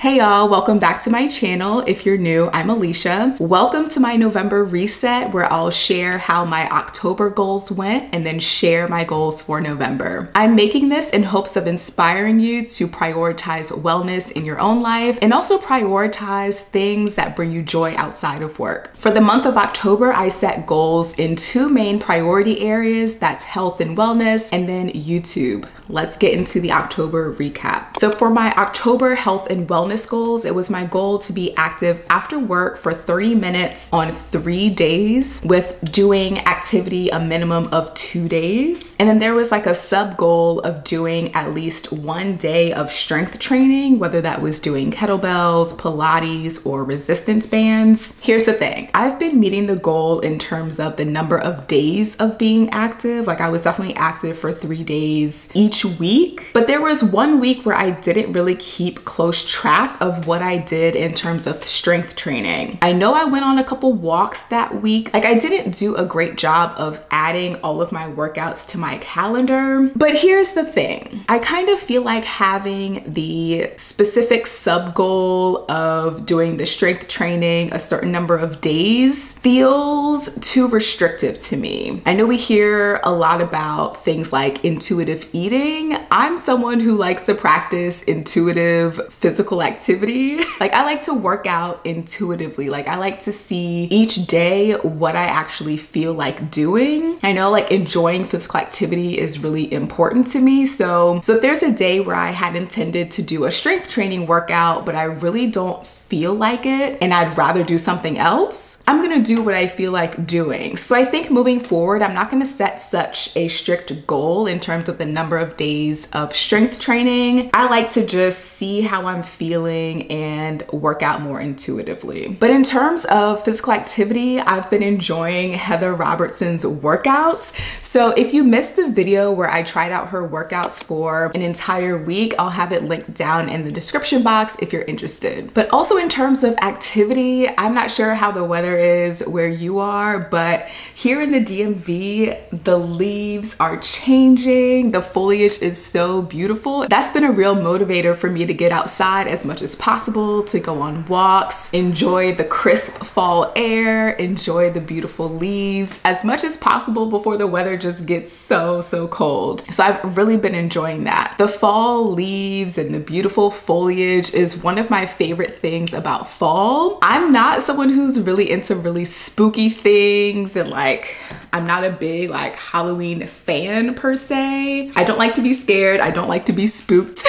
Hey y'all, welcome back to my channel. If you're new, I'm Alycia. Welcome to my November reset where I'll share how my October goals went and then share my goals for November. I'm making this in hopes of inspiring you to prioritize wellness in your own life and also prioritize things that bring you joy outside of work. For the month of October, I set goals in two main priority areas. That's health and wellness and then YouTube. Let's get into the October recap. So for my October health and wellness goals, it was my goal to be active after work for 30 minutes on 3 days with doing activity a minimum of 2 days. And then there was like a sub goal of doing at least 1 day of strength training, whether that was doing kettlebells, Pilates, or resistance bands. Here's the thing. I've been meeting the goal in terms of the number of days of being active. Like I was definitely active for 3 days each week, but there was 1 week where I didn't really keep close track of what I did in terms of strength training. I know I went on a couple walks that week. Like I didn't do a great job of adding all of my workouts to my calendar, but here's the thing. I kind of feel like having the specific sub goal of doing the strength training a certain number of days feels too restrictive to me. I know we hear a lot about things like intuitive eating. I'm someone who likes to practice intuitive physical activity. Like I like to work out intuitively. Like I like to see each day what I actually feel like doing. I know like enjoying physical activity is really important to me. So if there's a day where I had intended to do a strength training workout, but I really don't feel like it and I'd rather do something else, I'm gonna do what I feel like doing. So I think moving forward, I'm not gonna set such a strict goal in terms of the number of days of strength training. I like to just see how I'm feeling and work out more intuitively. But in terms of physical activity, I've been enjoying Heather Robertson's workouts. So if you missed the video where I tried out her workouts for an entire week, I'll have it linked down in the description box if you're interested. But also in terms of activity, I'm not sure how the weather is where you are, but here in the DMV, the leaves are changing. The foliage is so beautiful. That's been a real motivator for me to get outside as much as possible, to go on walks, enjoy the crisp fall air, enjoy the beautiful leaves as much as possible before the weather just gets so cold. So I've really been enjoying that. The fall leaves and the beautiful foliage is one of my favorite things about fall. I'm not someone who's really into really spooky things and like, I'm not a big like Halloween fan per se. I don't like to be scared. I don't like to be spooked.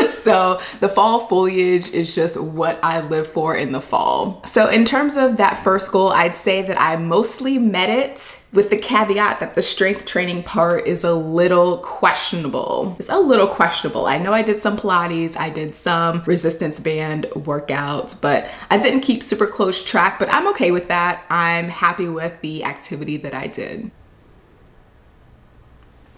So the fall foliage is just what I live for in the fall. So in terms of that first goal, I'd say that I mostly met it, with the caveat that the strength training part is a little questionable. It's a little questionable. I know I did some Pilates, I did some resistance band workouts, but I didn't keep super close track, but I'm okay with that. I'm happy with the activity that I did.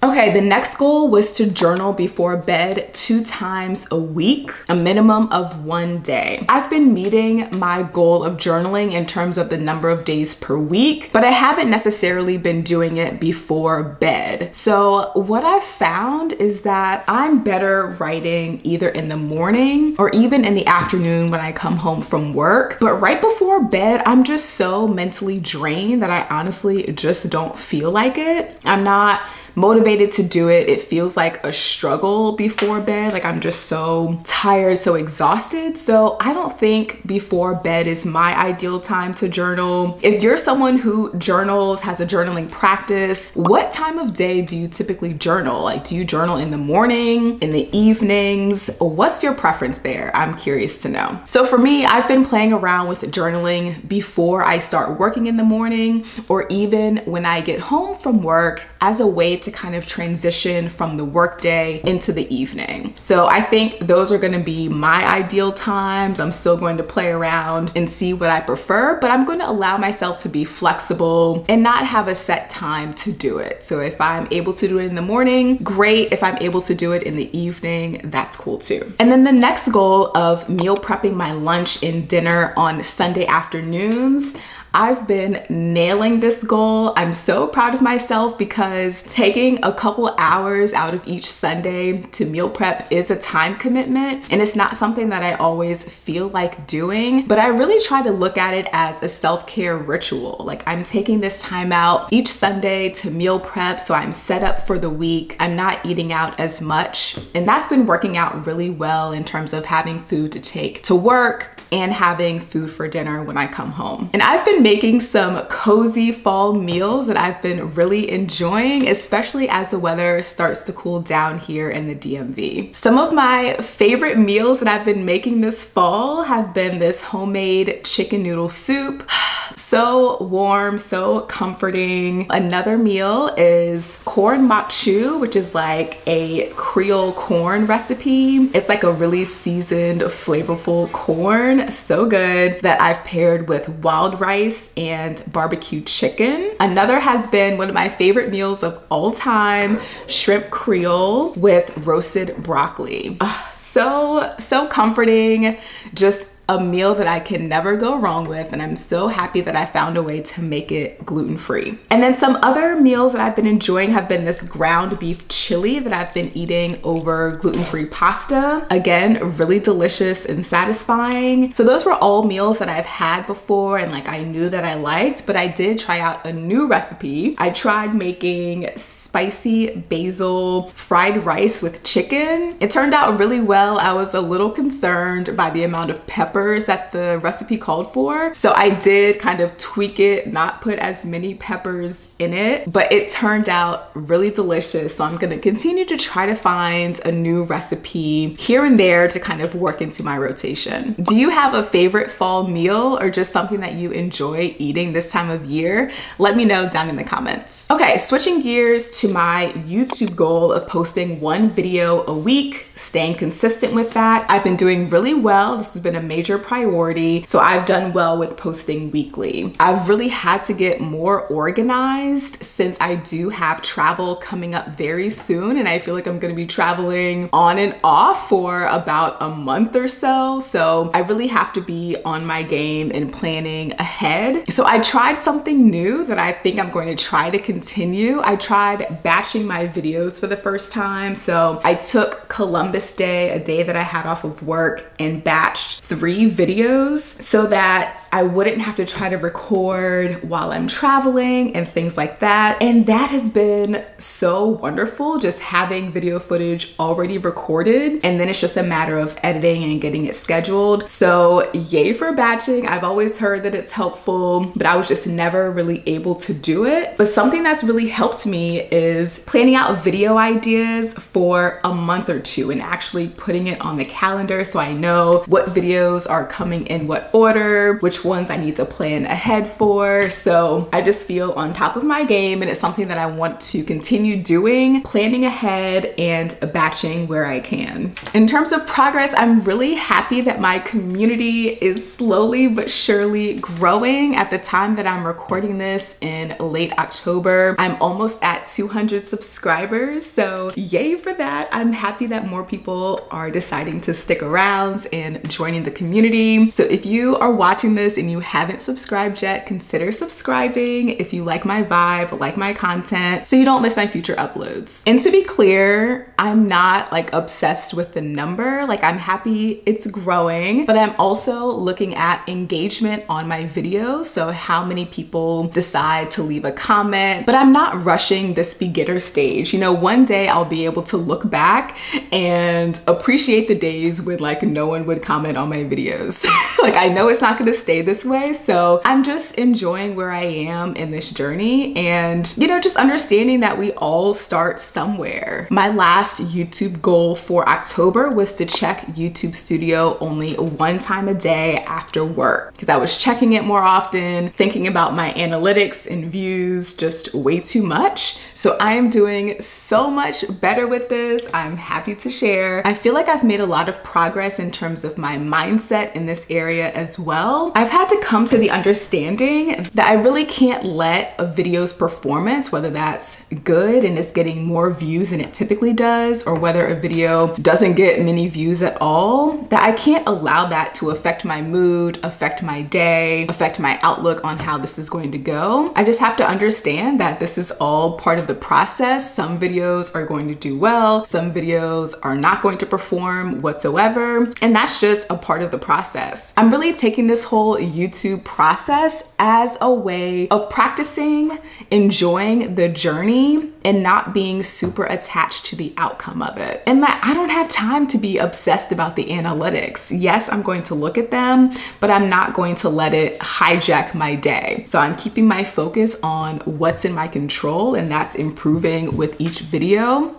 Okay, the next goal was to journal before bed 2 times a week, a minimum of 1 day. I've been meeting my goal of journaling in terms of the number of days per week, but I haven't necessarily been doing it before bed. So what I've found is that I'm better writing either in the morning or even in the afternoon when I come home from work. But right before bed, I'm just so mentally drained that I honestly just don't feel like it. I'm not motivated to do it. It feels like a struggle before bed. Like I'm just so tired, so exhausted. So I don't think before bed is my ideal time to journal. If you're someone who journals, has a journaling practice, what time of day do you typically journal? Like, do you journal in the morning, in the evenings? What's your preference there? I'm curious to know. So for me, I've been playing around with journaling before I start working in the morning, or even when I get home from work as a way to kind of transition from the workday into the evening. So I think those are gonna be my ideal times. I'm still going to play around and see what I prefer, but I'm going to allow myself to be flexible and not have a set time to do it. So if I'm able to do it in the morning, great. If I'm able to do it in the evening, that's cool too. And then the next goal of meal prepping my lunch and dinner on Sunday afternoons, I've been nailing this goal. I'm so proud of myself because taking a couple hours out of each Sunday to meal prep is a time commitment, and it's not something that I always feel like doing, but I really try to look at it as a self-care ritual. Like, I'm taking this time out each Sunday to meal prep so I'm set up for the week. I'm not eating out as much, and that's been working out really well in terms of having food to take to work and having food for dinner when I come home. And I've been making some cozy fall meals that I've been really enjoying, especially as the weather starts to cool down here in the DMV. Some of my favorite meals that I've been making this fall have been this homemade chicken noodle soup. So warm, so comforting. Another meal is corn makchu, which is like a Creole corn recipe. It's like a really seasoned, flavorful corn, so good, that I've paired with wild rice and barbecue chicken. Another has been one of my favorite meals of all time, shrimp Creole with roasted broccoli. So comforting, just a meal that I can never go wrong with, and I'm so happy that I found a way to make it gluten-free. And then some other meals that I've been enjoying have been this ground beef chili that I've been eating over gluten-free pasta. Again, really delicious and satisfying. So those were all meals that I've had before and like I knew that I liked, but I did try out a new recipe. I tried making spicy basil fried rice with chicken. It turned out really well. I was a little concerned by the amount of pepper that the recipe called for. So I did kind of tweak it, not put as many peppers in it, but it turned out really delicious. So I'm gonna continue to try to find a new recipe here and there to kind of work into my rotation. Do you have a favorite fall meal or just something that you enjoy eating this time of year? Let me know down in the comments. Okay, switching gears to my YouTube goal of posting one video a week, staying consistent with that. I've been doing really well. This has been a major priority. So I've done well with posting weekly. I've really had to get more organized since I do have travel coming up very soon. And I feel like I'm gonna be traveling on and off for about a month or so. So I really have to be on my game and planning ahead. So I tried something new that I think I'm going to try to continue. I tried batching my videos for the first time. So I took Columbus Day, a day that I had off of work, and batched 3 videos so that I wouldn't have to try to record while I'm traveling and things like that. And that has been so wonderful, just having video footage already recorded. And then it's just a matter of editing and getting it scheduled. So yay for batching. I've always heard that it's helpful, but I was just never really able to do it. But something that's really helped me is planning out video ideas for a month or two and actually putting it on the calendar so I know what videos are coming in what order, which ones I need to plan ahead for. So I just feel on top of my game, and it's something that I want to continue doing, planning ahead and batching where I can. In terms of progress, I'm really happy that my community is slowly but surely growing. At the time that I'm recording this in late October, I'm almost at 200 subscribers. So yay for that. I'm happy that more people are deciding to stick around and joining the community. So if you are watching this and you haven't subscribed yet, consider subscribing if you like my vibe, like my content, so you don't miss my future uploads. And to be clear, I'm not like obsessed with the number. Like, I'm happy it's growing, but I'm also looking at engagement on my videos. So how many people decide to leave a comment, but I'm not rushing this beginner stage. You know, one day I'll be able to look back and appreciate the days when like no one would comment on my videos. Like, I know it's not gonna stay this way. So I'm just enjoying where I am in this journey and, you know, just understanding that we all start somewhere. My last YouTube goal for October was to check YouTube Studio only one time a day after work, because I was checking it more often, thinking about my analytics and views just way too much. So I am doing so much better with this. I'm happy to share. I feel like I've made a lot of progress in terms of my mindset in this area as well. I've I've had to come to the understanding that I really can't let a video's performance, whether that's good and it's getting more views than it typically does, or whether a video doesn't get many views at all, that I can't allow that to affect my mood, affect my day, affect my outlook on how this is going to go. I just have to understand that this is all part of the process. Some videos are going to do well, some videos are not going to perform whatsoever, and that's just a part of the process. I'm really taking this whole YouTube process as a way of practicing, enjoying the journey, and not being super attached to the outcome of it. And that I don't have time to be obsessed about the analytics. Yes, I'm going to look at them, but I'm not going to let it hijack my day. So I'm keeping my focus on what's in my control, and that's improving with each video.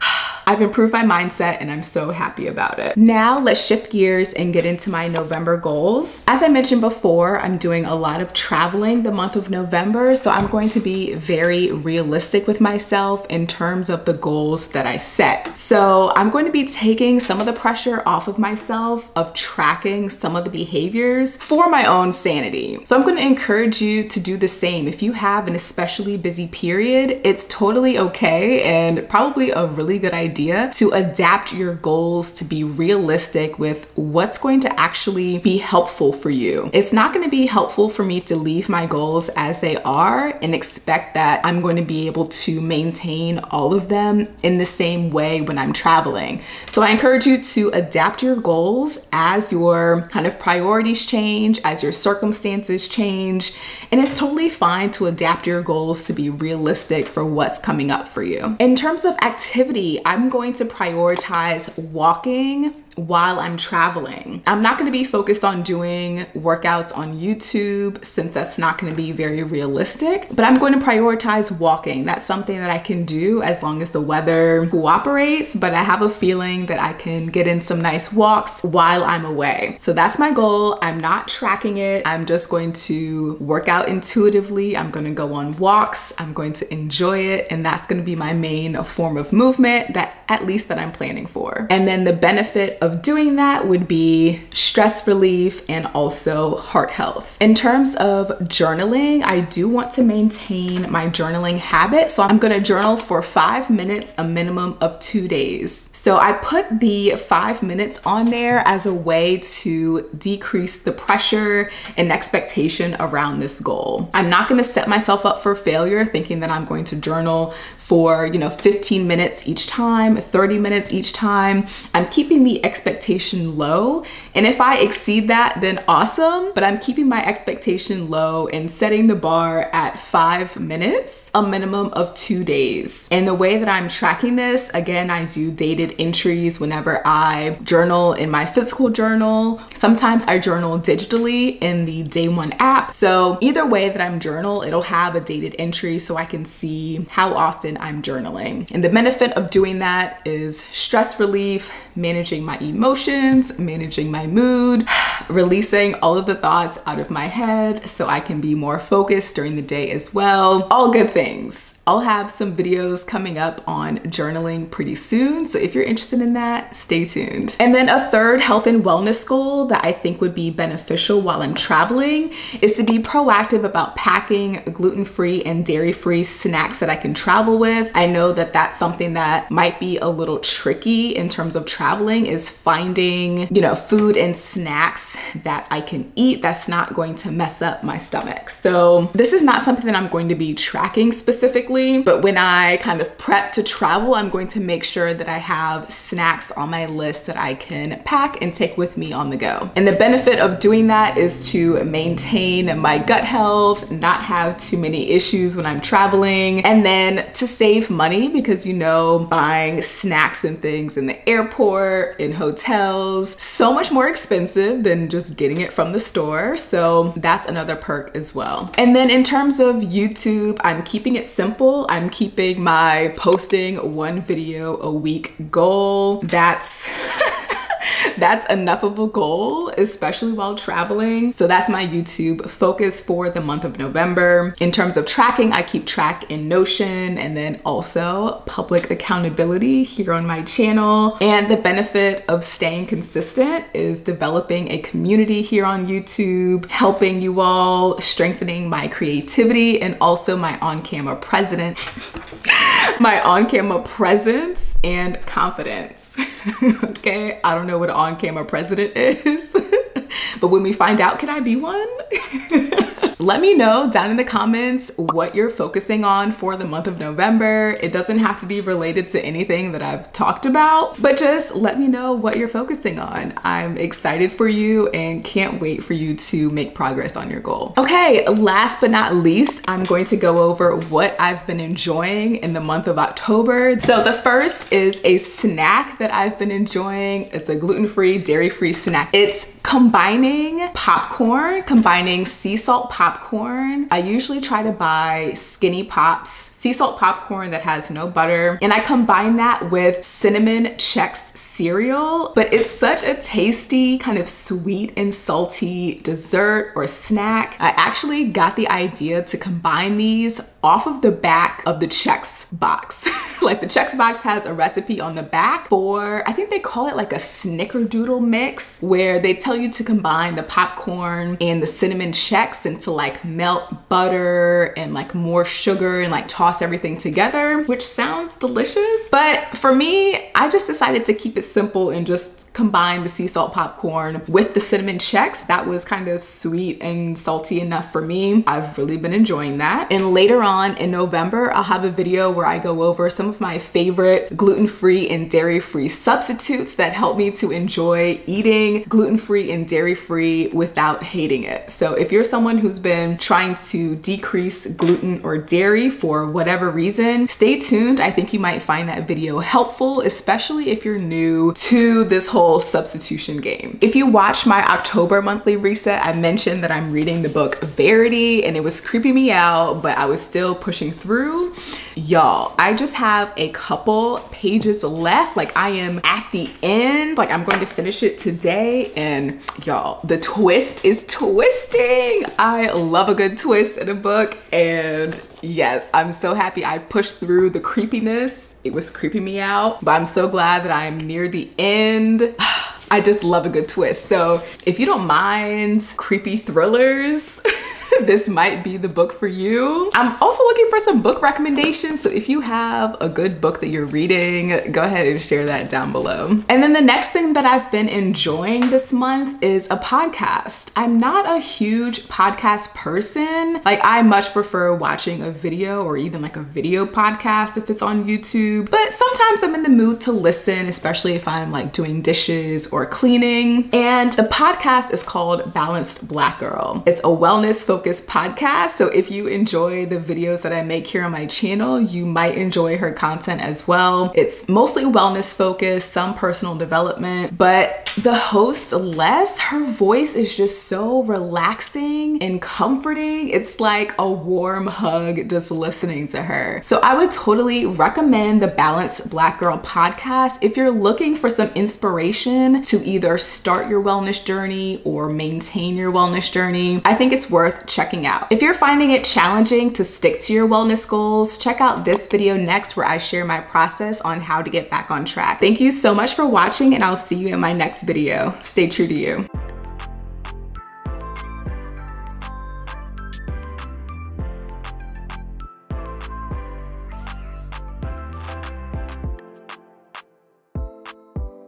I've improved my mindset and I'm so happy about it. Now let's shift gears and get into my November goals. As I mentioned before, I'm doing a lot of traveling the month of November, so I'm going to be very realistic with myself in terms of the goals that I set. So I'm going to be taking some of the pressure off of myself of tracking some of the behaviors for my own sanity. So I'm going to encourage you to do the same. If you have an especially busy period, it's totally okay and probably a really good idea to adapt your goals to be realistic with what's going to actually be helpful for you. It's not going to be helpful for me to leave my goals as they are and expect that I'm going to be able to maintain all of them in the same way when I'm traveling. So I encourage you to adapt your goals as your kind of priorities change, as your circumstances change, and it's totally fine to adapt your goals to be realistic for what's coming up for you. In terms of activity, I'm going to prioritize walking while I'm traveling. I'm not going to be focused on doing workouts on YouTube since that's not going to be very realistic, but I'm going to prioritize walking. That's something that I can do as long as the weather cooperates, but I have a feeling that I can get in some nice walks while I'm away. So that's my goal. I'm not tracking it. I'm just going to work out intuitively. I'm going to go on walks. I'm going to enjoy it. And that's going to be my main form of movement that at least that I'm planning for. And then the benefit of doing that would be stress relief and also heart health. In terms of journaling, I do want to maintain my journaling habit. So I'm going to journal for 5 minutes, a minimum of 2 days. So I put the 5 minutes on there as a way to decrease the pressure and expectation around this goal. I'm not going to set myself up for failure thinking that I'm going to journal for, 15 minutes each time, 30 minutes each time. I'm keeping the expectation low. And if I exceed that, then awesome. But I'm keeping my expectation low and setting the bar at 5 minutes, a minimum of 2 days. And the way that I'm tracking this, again, I do dated entries whenever I journal in my physical journal. Sometimes I journal digitally in the Day One app. So either way that I'm journal, it'll have a dated entry so I can see how often I'm journaling. And the benefit of doing that is stress relief, managing my emotions, managing my mood, releasing all of the thoughts out of my head so I can be more focused during the day as well. All good things. I'll have some videos coming up on journaling pretty soon. So if you're interested in that, stay tuned. And then a third health and wellness goal that I think would be beneficial while I'm traveling is to be proactive about packing gluten-free and dairy-free snacks that I can travel with. I know that that's something that might be a little tricky in terms of traveling, is finding, food and snacks that I can eat that's not going to mess up my stomach. So this is not something that I'm going to be tracking specifically, but when I kind of prep to travel, I'm going to make sure that I have snacks on my list that I can pack and take with me on the go. And the benefit of doing that is to maintain my gut health, not have too many issues when I'm traveling, and then to save money because, buying snacks and things in the airport, in hotels, so much more expensive than just getting it from the store. So that's another perk as well. And then in terms of YouTube, I'm keeping it simple. I'm keeping my posting 1 video a week goal. That's That's enough of a goal, especially while traveling. So that's my YouTube focus for the month of November. In terms of tracking, I keep track in Notion, and then also public accountability here on my channel. And the benefit of staying consistent is developing a community here on YouTube, helping you all, strengthening my creativity, and also my on-camera presence and confidence. Okay, I don't know what an on-camera president is, but when we find out, can I be one? Let me know down in the comments what you're focusing on for the month of November. It doesn't have to be related to anything that I've talked about, but just let me know what you're focusing on. I'm excited for you and can't wait for you to make progress on your goal. Okay, last but not least, I'm going to go over what I've been enjoying in the month of October. So the first is a snack that I've been enjoying. It's a gluten-free, dairy-free snack. It's combining popcorn, combining sea salt popcorn. I usually try to buy Skinny Pops, sea salt popcorn that has no butter, and I combine that with cinnamon Chex cereal. But it's such a tasty, kind of sweet and salty dessert or snack. I actually got the idea to combine these off of the back of the Chex box. Like the Chex box has a recipe on the back for, I think they call it like a snickerdoodle mix, where they tell you to combine the popcorn and the cinnamon Chex and to like melt butter and like more sugar and like toss everything together, which sounds delicious. But for me, I just decided to keep it simple and just combine the sea salt popcorn with the cinnamon Chex. That was kind of sweet and salty enough for me. I've really been enjoying that. And later on in November, I'll have a video where I go over some of my favorite gluten-free and dairy-free substitutes that help me to enjoy eating gluten-free and dairy-free without hating it. So if you're someone who's been trying to decrease gluten or dairy for whatever reason, stay tuned. I think you might find that video helpful, especially if you're new to this whole substitution game. If you watch my October monthly reset, I mentioned that I'm reading the book Verity, and it was creeping me out, but I was still pushing through. Y'all, I just have a couple pages left. Like I am at the end, like I'm going to finish it today, and y'all, the twist is twisting. I love a good twist in a book, and yes, I'm so happy I pushed through the creepiness. It was creeping me out, but I'm so glad that I'm near the end. I just love a good twist. So if you don't mind creepy thrillers, this might be the book for you. I'm also looking for some book recommendations. So if you have a good book that you're reading, go ahead and share that down below. And then the next thing that I've been enjoying this month is a podcast. I'm not a huge podcast person. Like I much prefer watching a video or even like a video podcast if it's on YouTube. But sometimes I'm in the mood to listen, especially if I'm like doing dishes or cleaning. And the podcast is called Balanced Black Girl. It's a wellness focused podcast. So if you enjoy the videos that I make here on my channel, you might enjoy her content as well. It's mostly wellness focused, some personal development, but the host, Les, her voice is just so relaxing and comforting. It's like a warm hug just listening to her. So I would totally recommend the Balanced Black Girl podcast if you're looking for some inspiration to either start your wellness journey or maintain your wellness journey. I think it's worth checking out. If you're finding it challenging to stick to your wellness goals, check out this video next where I share my process on how to get back on track. Thank you so much for watching, and I'll see you in my next video. Stay true to you.